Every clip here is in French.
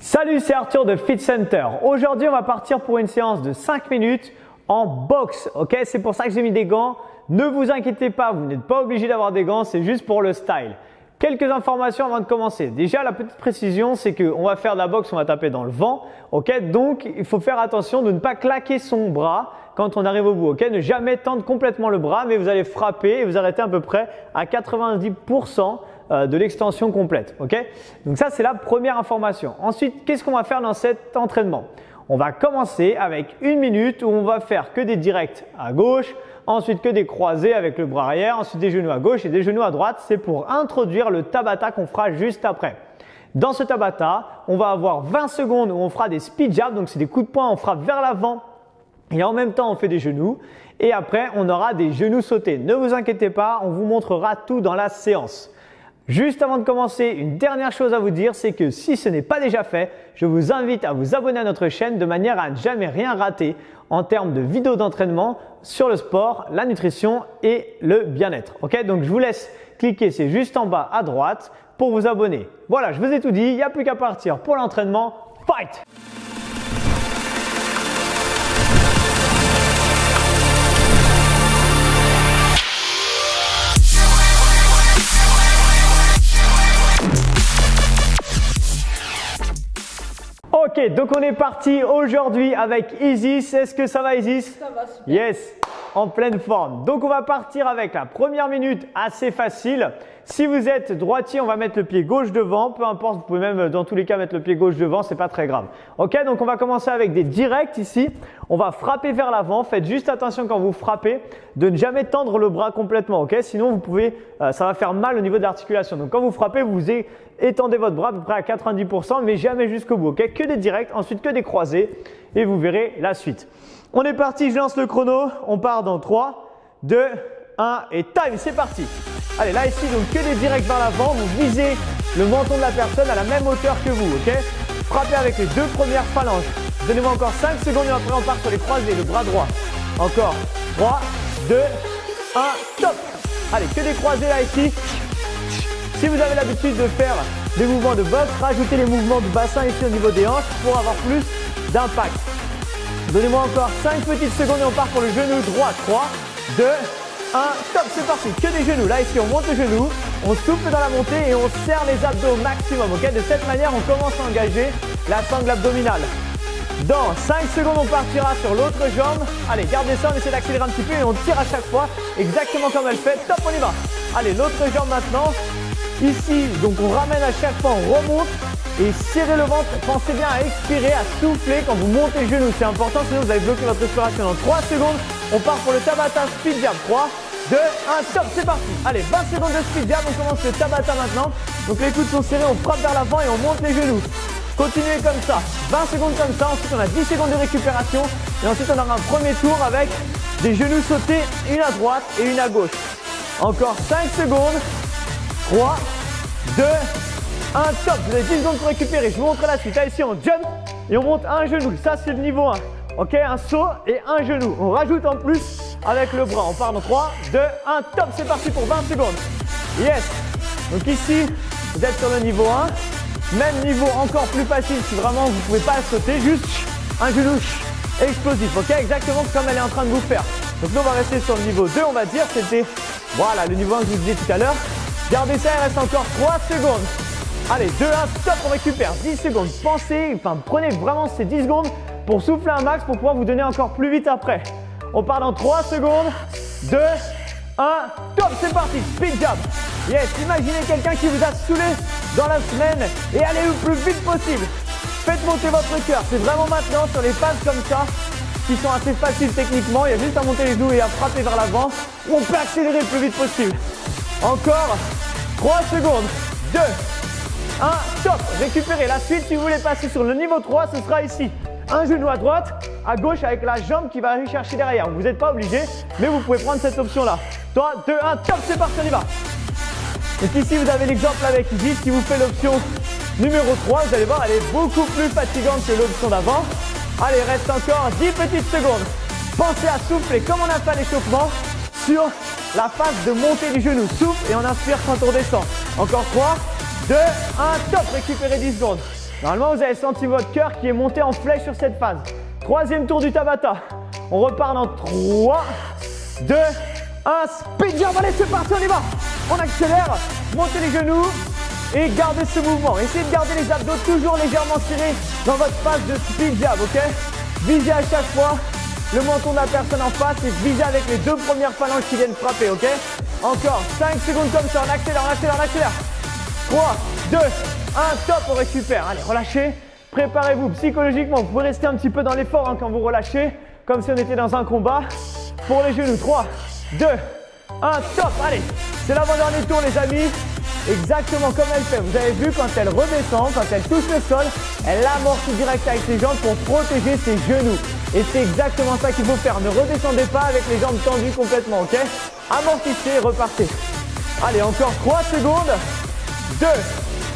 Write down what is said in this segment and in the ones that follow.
Salut, c'est Arthur de Fit Center. Aujourd'hui, on va partir pour une séance de 5 minutes en boxe. Ok, c'est pour ça que j'ai mis des gants. Ne vous inquiétez pas, vous n'êtes pas obligé d'avoir des gants, c'est juste pour le style. Quelques informations avant de commencer. Déjà, la petite précision, c'est qu'on va faire de la boxe, on va taper dans le vent. Ok, donc il faut faire attention de ne pas claquer son bras quand on arrive au bout. Ok, ne jamais tendre complètement le bras, mais vous allez frapper et vous arrêtez à peu près à 90% de l'extension complète. Ok, donc ça, c'est la première information. Ensuite, qu'est-ce qu'on va faire dans cet entraînement? On va commencer avec 1 minute où on va faire que des directs à gauche, ensuite que des croisés avec le bras arrière, ensuite des genoux à gauche et des genoux à droite. C'est pour introduire le Tabata qu'on fera juste après. Dans ce Tabata, on va avoir 20 secondes où on fera des speed jabs, donc c'est des coups de poing, on frappe vers l'avant et en même temps on fait des genoux. Et après, on aura des genoux sautés. Ne vous inquiétez pas, on vous montrera tout dans la séance. Juste avant de commencer, une dernière chose à vous dire, c'est que si ce n'est pas déjà fait, je vous invite à vous abonner à notre chaîne de manière à ne jamais rien rater en termes de vidéos d'entraînement sur le sport, la nutrition et le bien-être. Ok, donc je vous laisse cliquer, c'est juste en bas à droite pour vous abonner. Voilà, je vous ai tout dit, il n'y a plus qu'à partir pour l'entraînement. Fight! Ok, donc on est parti aujourd'hui avec Isis. Est-ce que ça va, Isis? Ça va, super. Yes, en pleine forme. Donc on va partir avec la première minute assez facile. Si vous êtes droitier, on va mettre le pied gauche devant. Peu importe, vous pouvez même dans tous les cas mettre le pied gauche devant, c'est pas très grave. Ok, donc on va commencer avec des directs ici. On va frapper vers l'avant. Faites juste attention quand vous frappez de ne jamais tendre le bras complètement. Ok, sinon vous pouvez, ça va faire mal au niveau de l'articulation. Donc quand vous frappez, vous étendez votre bras à peu près à 90%, mais jamais jusqu'au bout. Ok, que des directs, ensuite que des croisés et vous verrez la suite. On est parti, je lance le chrono. On part dans 3, 2, 1 et time, c'est parti. Allez, là ici, donc que des directs vers l'avant. Vous visez le menton de la personne à la même hauteur que vous. Ok, frappez avec les 2 premières phalanges. Donnez-moi encore 5 secondes et après on part sur les croisés, le bras droit. Encore 3, 2, 1, top. Allez, que des croisés là ici. Si vous avez l'habitude de faire des mouvements de boxe, rajoutez les mouvements du bassin ici au niveau des hanches pour avoir plus d'impact. Donnez-moi encore 5 petites secondes et on part pour le genou droit. 3, 2, 1, top, c'est parti. Que des genoux. Là ici, on monte le genou, on souffle dans la montée et on serre les abdos au maximum. Ok, de cette manière, on commence à engager la sangle abdominale. Dans 5 secondes, on partira sur l'autre jambe. Allez, gardez ça, on essaie d'accélérer un petit peu et on tire à chaque fois exactement comme elle fait. Top, on y va. Allez, l'autre jambe maintenant. Ici, donc on ramène à chaque fois, on remonte et serrez le ventre. Pensez bien à expirer, à souffler quand vous montez le genou. C'est important, sinon vous allez bloquer votre respiration. Dans 3 secondes, on part pour le Tabata Speed Jab. 3, 2, 1, stop, c'est parti. Allez, 20 secondes de Speed Jab, on commence le Tabata maintenant. Donc les coudes sont serrés, on frappe vers l'avant et on monte les genoux. Continuez comme ça, 20 secondes comme ça. Ensuite, on a 10 secondes de récupération. Et ensuite, on aura un premier tour avec des genoux sautés, une à droite et une à gauche. Encore 5 secondes. 3, 2, 1, top. Vous avez 10 secondes pour récupérer. Je vous montre la suite. Là, ici, on jump et on monte un genou. Ça, c'est le niveau 1. Ok, un saut et un genou. On rajoute en plus avec le bras. On part dans 3, 2, 1, top. C'est parti pour 20 secondes. Yes. Donc ici, vous êtes sur le niveau 1. Même niveau encore plus facile si vraiment vous ne pouvez pas sauter. Juste un genou explosif. Ok, exactement comme elle est en train de vous faire. Donc nous, on va rester sur le niveau 2, on va dire. C'était, voilà, le niveau 1 que je vous disais tout à l'heure. Gardez ça, il reste encore 3 secondes. Allez, 2, 1, stop, on récupère 10 secondes. Pensez, prenez vraiment ces 10 secondes pour souffler un max pour pouvoir vous donner encore plus vite après. On part dans 3 secondes. 2, 1, top, c'est parti, speed jab. Yes, imaginez quelqu'un qui vous a saoulé dans la semaine et allez le plus vite possible. Faites monter votre cœur. C'est vraiment maintenant sur les phases comme ça qui sont assez faciles techniquement. Il y a juste à monter les genoux et à frapper vers l'avant. On peut accélérer le plus vite possible. Encore 3 secondes, 2, 1, top, récupérez. La suite, si vous voulez passer sur le niveau 3, ce sera ici. Un genou à droite, à gauche avec la jambe qui va aller chercher derrière. Vous n'êtes pas obligé, mais vous pouvez prendre cette option-là. 3, 2, 1, top, c'est parti, on y va. Donc ici, vous avez l'exemple avec Isis qui vous fait l'option numéro 3. Vous allez voir, elle est beaucoup plus fatigante que l'option d'avant. Allez, il reste encore 10 petites secondes. Pensez à souffler comme on a fait à l'échauffement sur la phase de montée du genou. Souffle et on inspire quand on descend. Encore 3, 2, 1, top. Récupérez 10 secondes. Normalement, vous avez senti votre cœur qui est monté en flèche sur cette phase. Troisième tour du Tabata. On repart dans 3, 2, 1. Speed jump. Allez, c'est parti, on y va. On accélère. Montez les genoux et gardez ce mouvement. Essayez de garder les abdos toujours légèrement tirés dans votre phase de speed jab, ok? Visez à chaque fois le menton de la personne en face et visez avec les deux premières phalanges qui viennent frapper, ok? Encore 5 secondes comme ça, on accélère, on accélère, on accélère. 3, 2, 1, top, on récupère. Allez, relâchez. Préparez-vous psychologiquement. Vous pouvez rester un petit peu dans l'effort hein, quand vous relâchez, comme si on était dans un combat. Pour les genoux, 3, 2, 1, top. Allez, c'est l'avant-dernier tour, les amis. Exactement comme elle fait. Vous avez vu, quand elle redescend, quand elle touche le sol, elle amortit direct avec ses jambes pour protéger ses genoux. Et c'est exactement ça qu'il faut faire. Ne redescendez pas avec les jambes tendues complètement, ok? Amortissez et repartez. Allez, encore 3 secondes. 2,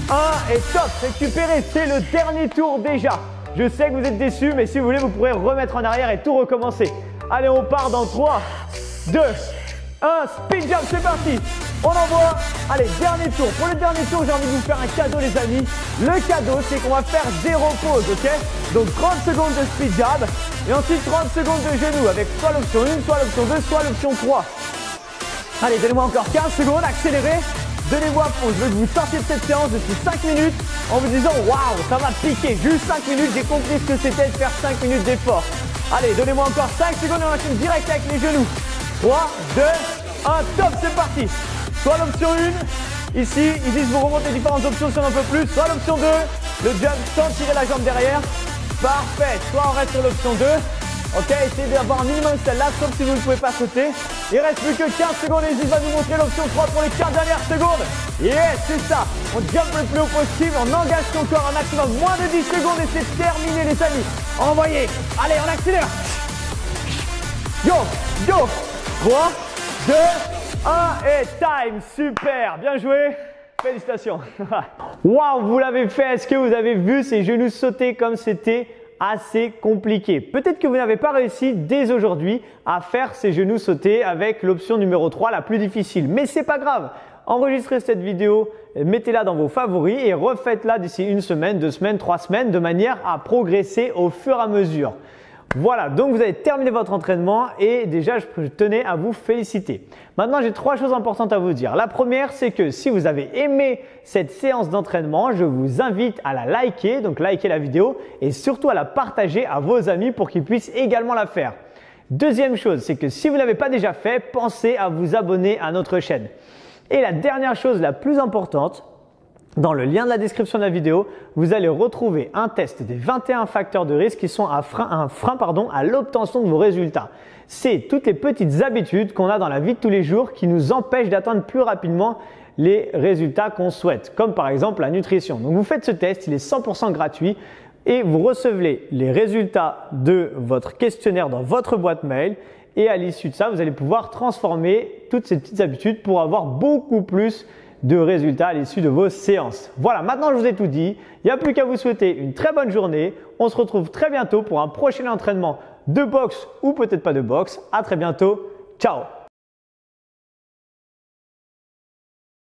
1 et top. Récupérez, c'est le dernier tour déjà. Je sais que vous êtes déçus, mais si vous voulez, vous pourrez remettre en arrière et tout recommencer. Allez, on part dans 3, 2, 1. Speed jump, c'est parti. On envoie. Allez, dernier tour. Pour le dernier tour, j'ai envie de vous faire un cadeau, les amis. Le cadeau, c'est qu'on va faire 0 pause, ok? Donc 30 secondes de speed jab et ensuite 30 secondes de genoux avec soit l'option 1, soit l'option 2, soit l'option 3. Allez, donnez-moi encore 15 secondes, accélérez. Donnez-moi à fond. Je veux que vous sortiez de cette séance depuis 5 minutes en vous disant waouh, ça va piquer. Juste 5 minutes, j'ai compris ce que c'était de faire 5 minutes d'effort. Allez, donnez-moi encore 5 secondes et on enchaîne direct avec les genoux. 3, 2, 1, top, c'est parti. Soit l'option 1, ici, ils disent vous remontez différentes options si on en peut plus. Soit l'option 2, le jump sans tirer la jambe derrière. Parfait. Soit on reste sur l'option 2. Ok, essayez d'avoir un minimum celle-là, sauf si vous ne pouvez pas sauter. Il reste plus que 15 secondes et Ziz va nous montrer l'option 3 pour les 15 dernières secondes. Yes, c'est ça. On jump le plus haut possible, on engage son corps un maximum, moins de 10 secondes et c'est terminé les amis. Envoyez. Allez, on accélère. Go, go. 3, 2, 1 et time. Super, bien joué. Félicitations. Waouh, vous l'avez fait. Est-ce que vous avez vu ces genoux sauter comme c'était assez compliqué? Peut-être que vous n'avez pas réussi dès aujourd'hui à faire ces genoux sauter avec l'option numéro 3, la plus difficile. Mais c'est pas grave. Enregistrez cette vidéo, mettez-la dans vos favoris et refaites-la d'ici une semaine, 2 semaines, 3 semaines de manière à progresser au fur et à mesure. Voilà, donc vous avez terminé votre entraînement et déjà je tenais à vous féliciter. Maintenant, j'ai 3 choses importantes à vous dire. La première, c'est que si vous avez aimé cette séance d'entraînement, je vous invite à la liker, donc liker la vidéo et surtout à la partager à vos amis pour qu'ils puissent également la faire. Deuxième chose, c'est que si vous ne l'avez pas déjà fait, pensez à vous abonner à notre chaîne. Et la dernière chose la plus importante, dans le lien de la description de la vidéo, vous allez retrouver un test des 21 facteurs de risque qui sont un frein à l'obtention de vos résultats. C'est toutes les petites habitudes qu'on a dans la vie de tous les jours qui nous empêchent d'atteindre plus rapidement les résultats qu'on souhaite, comme par exemple la nutrition. Donc vous faites ce test, il est 100% gratuit et vous recevez les résultats de votre questionnaire dans votre boîte mail et à l'issue de ça, vous allez pouvoir transformer toutes ces petites habitudes pour avoir beaucoup plus de résultats à l'issue de vos séances. Voilà, maintenant je vous ai tout dit. Il n'y a plus qu'à vous souhaiter une très bonne journée. On se retrouve très bientôt pour un prochain entraînement de boxe ou peut-être pas de boxe. À très bientôt. Ciao!